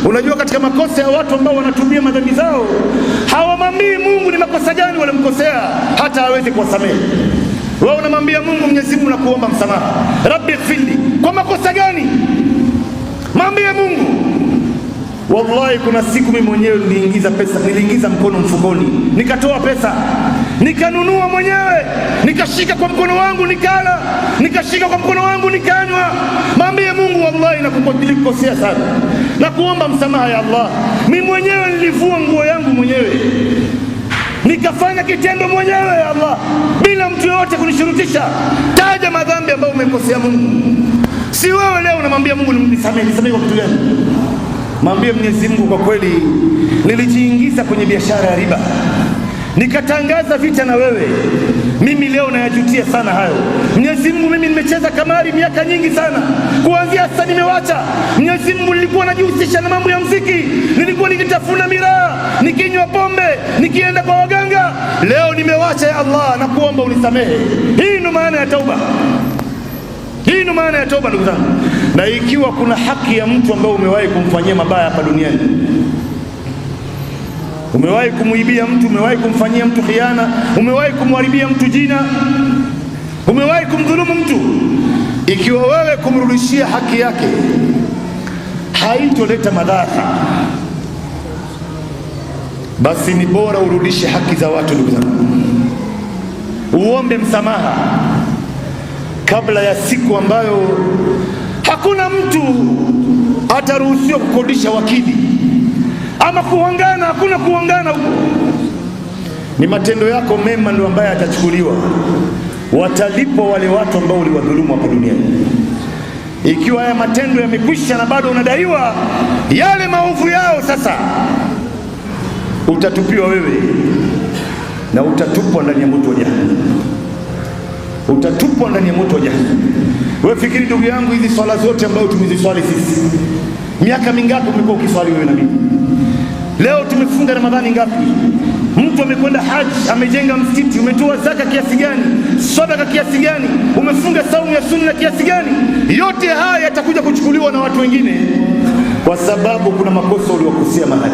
Unajua katika makosa ya watu ambao wanatumia madhambi zao, hawamwambii Mungu ni makosa gani walimkosea hata hawezi kuwasamehe. Wewe unamwambia Mungu, Mwenyezi Mungu nakuomba msamaha, Rabbi ighfirli, kwa makosa gani? Mwambie Mungu. Wallahi kuna siku mimi mwenyewe niliingiza mkono mfukoni, nikatoa pesa, nikanunua mwenyewe, nikashika kwa mkono wangu nikala, nikashika kwa mkono wangu nikanywa. Mwambie Mungu, wallahi nilikukosea sana, na kuomba msamaha ya Allah. Mimi mwenyewe nilivua nguo yangu mwenyewe, nikafanya kitendo mwenyewe ya Allah, bila mtu yote kunishurutisha. Taja madhambi ambayo umekosea Mungu. Si wewe leo unamwambia Mungu nisamehe kwa kitu gani? Mwambie Mwenyezi Mungu, kwa kweli nilijiingiza kwenye biashara ya riba, nikatangaza vita na wewe, mimi leo nayajutia sana hayo. Mwenyezi Mungu, mimi nimecheza kamari miaka nyingi sana, kuanzia sasa nimewacha. Mwenyezi Mungu, nilikuwa najihusisha na mambo ya muziki, nilikuwa nikitafuna miraa, nikinywa pombe, nikienda kwa waganga, leo nimewacha ya Allah, na kuomba unisamehe. Hii ndio maana ya tauba. Hii ndio maana ya toba, ndugu zangu. Na ikiwa kuna haki ya mtu ambaye umewahi kumfanyia mabaya hapa duniani, umewahi kumuibia mtu, umewahi kumfanyia mtu khiana, umewahi kumharibia mtu jina, umewahi kumdhulumu mtu, ikiwa wewe kumrudishia haki yake haitoleta madhara, basi ni bora urudishe haki za watu, ndugu zangu. Uombe msamaha kabla ya siku ambayo hakuna mtu ataruhusiwa kukodisha wakili ama kuhongana. Hakuna kuhongana huko, ni matendo yako mema ndio ambaye atachukuliwa. Watalipwa wale watu ambao uliwadhulumu hapa duniani. Ikiwa haya matendo yamekwisha na bado unadaiwa yale maovu yao, sasa utatupiwa wewe na utatupwa ndani ya moto wa jahannam. Utatupwa ndani ya moto wa jahannam. Wewe fikiri ndugu yangu, hizi swala zote ambazo tumeziswali sisi, miaka mingapi umekuwa ukiswali wewe na mimi? Leo tumefunga Ramadhani ngapi? Mtu amekwenda haji, amejenga msikiti, umetoa zaka kiasi gani, sadaka kiasi gani, umefunga saumu ya sunna kiasi gani? Yote haya yatakuja kuchukuliwa na watu wengine, kwa sababu kuna makosa uliokosea mahali.